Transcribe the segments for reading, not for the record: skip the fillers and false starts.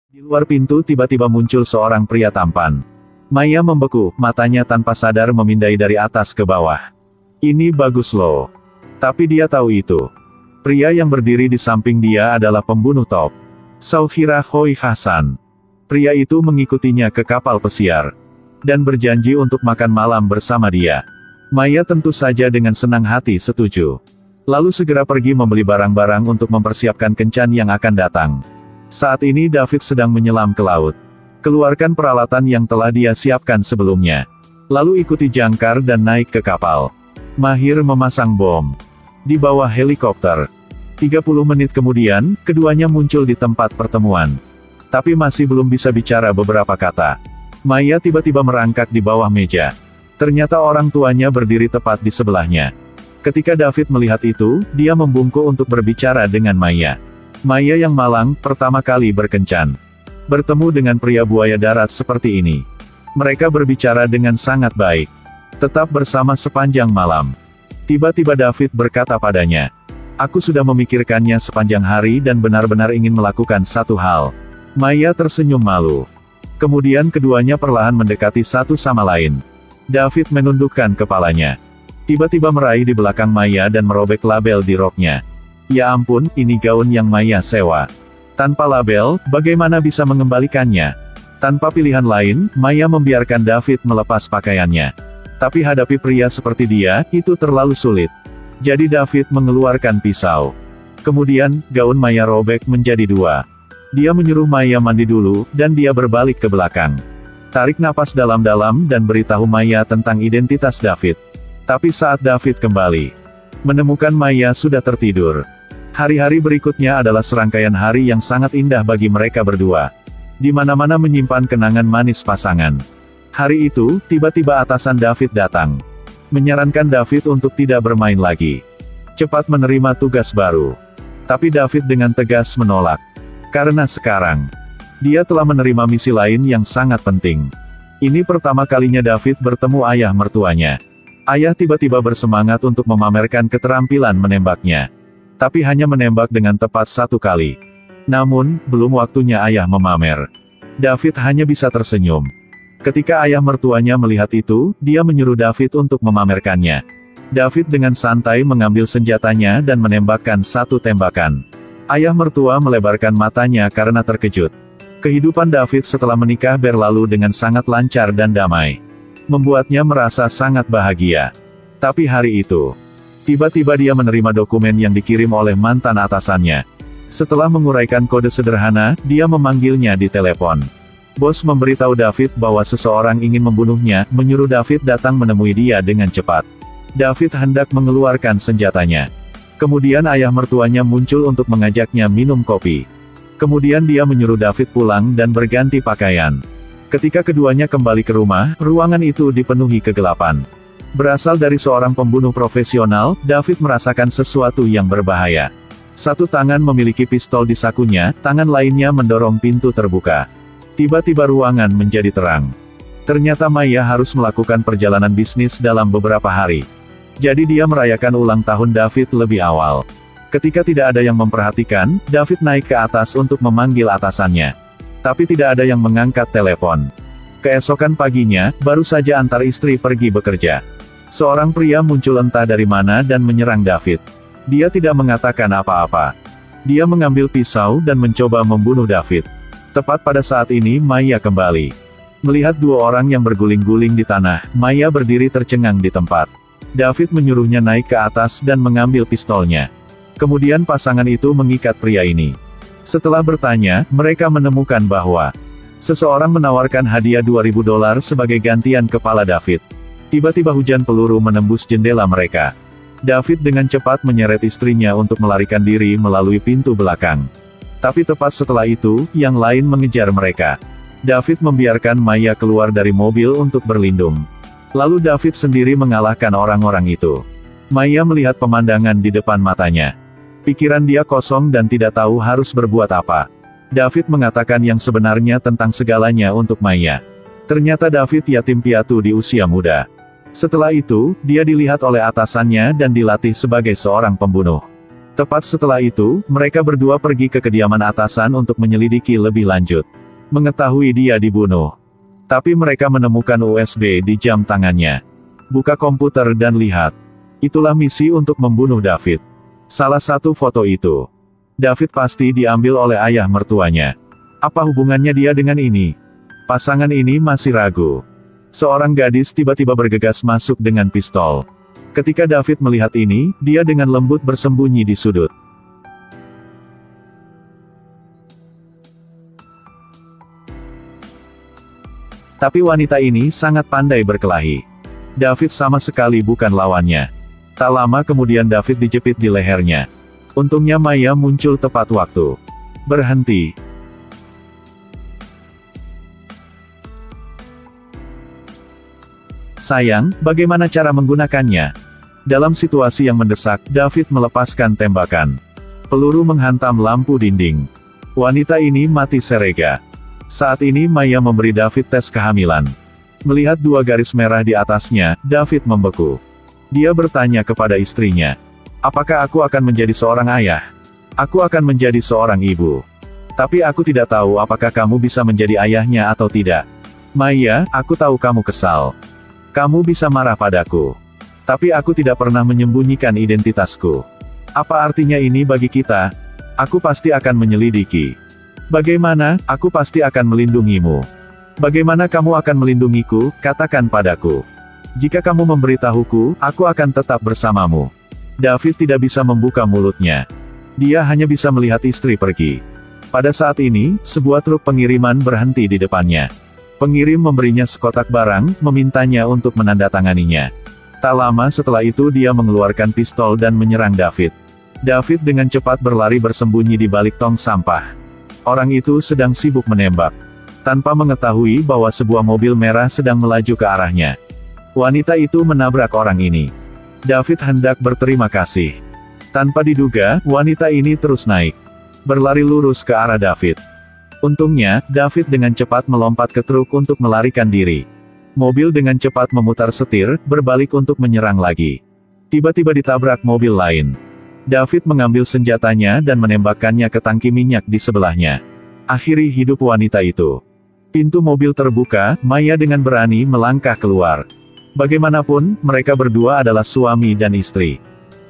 Di luar pintu tiba-tiba muncul seorang pria tampan. Maya membeku, matanya tanpa sadar memindai dari atas ke bawah. Ini bagus loh. Tapi dia tahu itu. Pria yang berdiri di samping dia adalah pembunuh top. Sauhira Hoi Hasan. Pria itu mengikutinya ke kapal pesiar. Dan berjanji untuk makan malam bersama dia. Maya tentu saja dengan senang hati setuju. Lalu segera pergi membeli barang-barang untuk mempersiapkan kencan yang akan datang. Saat ini David sedang menyelam ke laut. Keluarkan peralatan yang telah dia siapkan sebelumnya. Lalu ikuti jangkar dan naik ke kapal. Mahir memasang bom. Di bawah helikopter. 30 menit kemudian, keduanya muncul di tempat pertemuan. Tapi masih belum bisa bicara beberapa kata. Maya tiba-tiba merangkak di bawah meja. Ternyata orang tuanya berdiri tepat di sebelahnya. Ketika David melihat itu, dia membungkuk untuk berbicara dengan Maya. Maya yang malang, pertama kali berkencan. Bertemu dengan pria buaya darat seperti ini. Mereka berbicara dengan sangat baik. Tetap bersama sepanjang malam. Tiba-tiba David berkata padanya, "Aku sudah memikirkannya sepanjang hari dan benar-benar ingin melakukan satu hal." Maya tersenyum malu. Kemudian keduanya perlahan mendekati satu sama lain. David menundukkan kepalanya. Tiba-tiba meraih di belakang Maya dan merobek label di roknya. Ya ampun, ini gaun yang Maya sewa. Tanpa label, bagaimana bisa mengembalikannya? Tanpa pilihan lain, Maya membiarkan David melepas pakaiannya. Tapi hadapi pria seperti dia, itu terlalu sulit. Jadi David mengeluarkan pisau. Kemudian, gaun Maya robek menjadi dua. Dia menyuruh Maya mandi dulu, dan dia berbalik ke belakang. Tarik napas dalam-dalam dan beritahu Maya tentang identitas David. Tapi saat David kembali, menemukan Maya sudah tertidur. Hari-hari berikutnya adalah serangkaian hari yang sangat indah bagi mereka berdua. Di mana-mana menyimpan kenangan manis pasangan. Hari itu, tiba-tiba atasan David datang. Menyarankan David untuk tidak bermain lagi. Cepat menerima tugas baru. Tapi David dengan tegas menolak. Karena sekarang, dia telah menerima misi lain yang sangat penting. Ini pertama kalinya David bertemu ayah mertuanya. Ayah tiba-tiba bersemangat untuk memamerkan keterampilan menembaknya. Tapi hanya menembak dengan tepat satu kali. Namun, belum waktunya ayah memamer. David hanya bisa tersenyum. Ketika ayah mertuanya melihat itu, dia menyuruh David untuk memamerkannya. David dengan santai mengambil senjatanya dan menembakkan satu tembakan. Ayah mertua melebarkan matanya karena terkejut. Kehidupan David setelah menikah berlalu dengan sangat lancar dan damai. Membuatnya merasa sangat bahagia. Tapi hari itu, tiba-tiba dia menerima dokumen yang dikirim oleh mantan atasannya. Setelah menguraikan kode sederhana, dia memanggilnya di telepon. Bos memberitahu David bahwa seseorang ingin membunuhnya, menyuruh David datang menemui dia dengan cepat. David hendak mengeluarkan senjatanya. Kemudian ayah mertuanya muncul untuk mengajaknya minum kopi. Kemudian dia menyuruh David pulang dan berganti pakaian. Ketika keduanya kembali ke rumah, ruangan itu dipenuhi kegelapan. Berasal dari seorang pembunuh profesional, David merasakan sesuatu yang berbahaya. Satu tangan memiliki pistol di sakunya, tangan lainnya mendorong pintu terbuka. Tiba-tiba ruangan menjadi terang. Ternyata Maya harus melakukan perjalanan bisnis dalam beberapa hari. Jadi dia merayakan ulang tahun David lebih awal. Ketika tidak ada yang memperhatikan, David naik ke atas untuk memanggil atasannya. Tapi tidak ada yang mengangkat telepon. Keesokan paginya, baru saja antar istri pergi bekerja. Seorang pria muncul entah dari mana dan menyerang David. Dia tidak mengatakan apa-apa. Dia mengambil pisau dan mencoba membunuh David. Tepat pada saat ini Maya kembali. Melihat dua orang yang berguling-guling di tanah, Maya berdiri tercengang di tempat. David menyuruhnya naik ke atas dan mengambil pistolnya. Kemudian pasangan itu mengikat pria ini. Setelah bertanya, mereka menemukan bahwa seseorang menawarkan hadiah $2.000 sebagai gantian kepala David. Tiba-tiba hujan peluru menembus jendela mereka. David dengan cepat menyeret istrinya untuk melarikan diri melalui pintu belakang. Tapi tepat setelah itu, yang lain mengejar mereka. David membiarkan Maya keluar dari mobil untuk berlindung. Lalu David sendiri mengalahkan orang-orang itu. Maya melihat pemandangan di depan matanya. Pikiran dia kosong dan tidak tahu harus berbuat apa. David mengatakan yang sebenarnya tentang segalanya untuk Maya. Ternyata David yatim piatu di usia muda. Setelah itu, dia dilihat oleh atasannya dan dilatih sebagai seorang pembunuh. Tepat setelah itu, mereka berdua pergi ke kediaman atasan untuk menyelidiki lebih lanjut. mengetahui dia dibunuh. Tapi mereka menemukan USB di jam tangannya. Buka komputer dan lihat. Itulah misi untuk membunuh David. Salah satu foto itu. David pasti diambil oleh ayah mertuanya. Apa hubungannya dia dengan ini? Pasangan ini masih ragu. Seorang gadis tiba-tiba bergegas masuk dengan pistol. Ketika David melihat ini, dia dengan lembut bersembunyi di sudut. Tapi wanita ini sangat pandai berkelahi. David sama sekali bukan lawannya. Tak lama kemudian David dijepit di lehernya. Untungnya Maya muncul tepat waktu. Berhenti. Sayang, bagaimana cara menggunakannya? Dalam situasi yang mendesak, David melepaskan tembakan. Peluru menghantam lampu dinding. Wanita ini mati serega. Saat ini Maya memberi David tes kehamilan. Melihat 2 garis merah di atasnya, David membeku. Dia bertanya kepada istrinya. Apakah aku akan menjadi seorang ayah? Aku akan menjadi seorang ibu. Tapi aku tidak tahu apakah kamu bisa menjadi ayahnya atau tidak. Maya, aku tahu kamu kesal. Kamu bisa marah padaku. Tapi aku tidak pernah menyembunyikan identitasku. Apa artinya ini bagi kita? Aku pasti akan menyelidiki. Bagaimana, aku pasti akan melindungimu. Bagaimana kamu akan melindungiku, katakan padaku. Jika kamu memberitahuku, aku akan tetap bersamamu. David tidak bisa membuka mulutnya. Dia hanya bisa melihat istri pergi. Pada saat ini, sebuah truk pengiriman berhenti di depannya. Pengirim memberinya sekotak barang, memintanya untuk menandatanganinya. Tak lama setelah itu dia mengeluarkan pistol dan menyerang David. David dengan cepat berlari bersembunyi di balik tong sampah. Orang itu sedang sibuk menembak. Tanpa mengetahui bahwa sebuah mobil merah sedang melaju ke arahnya. Wanita itu menabrak orang ini. David hendak berterima kasih. Tanpa diduga, wanita ini terus naik. Berlari lurus ke arah David. Untungnya, David dengan cepat melompat ke truk untuk melarikan diri. Mobil dengan cepat memutar setir, berbalik untuk menyerang lagi. Tiba-tiba ditabrak mobil lain. David mengambil senjatanya dan menembakkannya ke tangki minyak di sebelahnya. Akhiri hidup wanita itu. Pintu mobil terbuka, Maya dengan berani melangkah keluar. Bagaimanapun, mereka berdua adalah suami dan istri.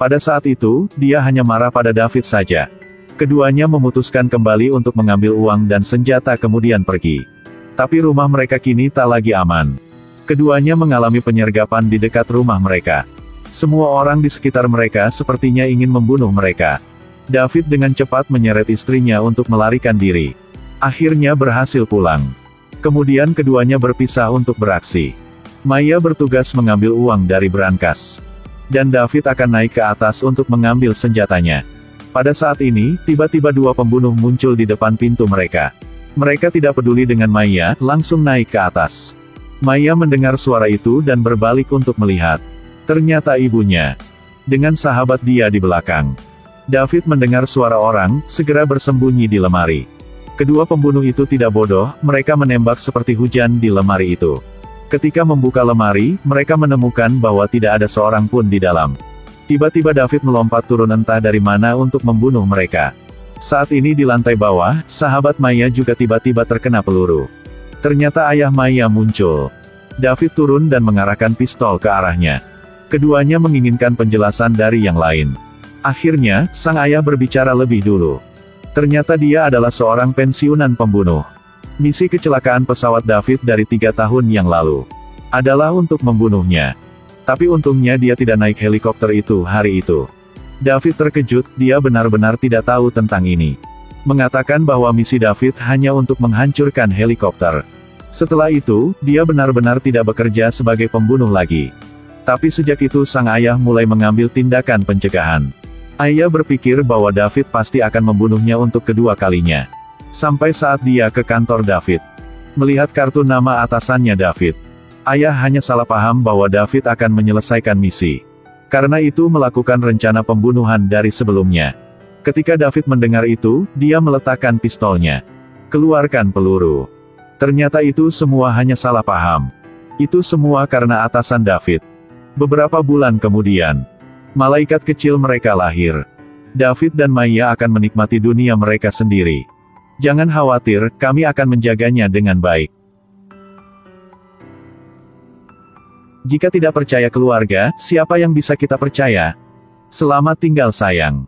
Pada saat itu, dia hanya marah pada David saja. Keduanya memutuskan kembali untuk mengambil uang dan senjata kemudian pergi. Tapi rumah mereka kini tak lagi aman. Keduanya mengalami penyergapan di dekat rumah mereka. Semua orang di sekitar mereka sepertinya ingin membunuh mereka. David dengan cepat menyeret istrinya untuk melarikan diri. Akhirnya berhasil pulang. Kemudian keduanya berpisah untuk beraksi. Maya bertugas mengambil uang dari berangkas. Dan David akan naik ke atas untuk mengambil senjatanya. Pada saat ini, tiba-tiba 2 pembunuh muncul di depan pintu mereka. Mereka tidak peduli dengan Maya, langsung naik ke atas. Maya mendengar suara itu dan berbalik untuk melihat. Ternyata ibunya. Dengan sahabat dia di belakang. David mendengar suara orang, segera bersembunyi di lemari. Kedua pembunuh itu tidak bodoh, mereka menembak seperti hujan di lemari itu. Ketika membuka lemari, mereka menemukan bahwa tidak ada seorang pun di dalam. Tiba-tiba David melompat turun entah dari mana untuk membunuh mereka. Saat ini di lantai bawah, sahabat Maya juga tiba-tiba terkena peluru. Ternyata ayah Maya muncul. David turun dan mengarahkan pistol ke arahnya. Keduanya menginginkan penjelasan dari yang lain. Akhirnya, sang ayah berbicara lebih dulu. Ternyata dia adalah seorang pensiunan pembunuh. Misi kecelakaan pesawat David dari 3 tahun yang lalu adalah untuk membunuhnya. Tapi untungnya dia tidak naik helikopter itu hari itu. David terkejut, dia benar-benar tidak tahu tentang ini. Mengatakan bahwa misi David hanya untuk menghancurkan helikopter. Setelah itu, dia benar-benar tidak bekerja sebagai pembunuh lagi. Tapi sejak itu sang ayah mulai mengambil tindakan pencegahan. Ayah berpikir bahwa David pasti akan membunuhnya untuk kedua kalinya. Sampai saat dia ke kantor David. Melihat kartu nama atasannya David. Ayah hanya salah paham bahwa David akan menyelesaikan misi. Karena itu melakukan rencana pembunuhan dari sebelumnya. Ketika David mendengar itu, dia meletakkan pistolnya. Keluarkan peluru. Ternyata itu semua hanya salah paham. Itu semua karena atasan David. Beberapa bulan kemudian, malaikat kecil mereka lahir. David dan Maya akan menikmati dunia mereka sendiri. Jangan khawatir, kami akan menjaganya dengan baik. Jika tidak percaya keluarga, siapa yang bisa kita percaya? Selamat tinggal sayang.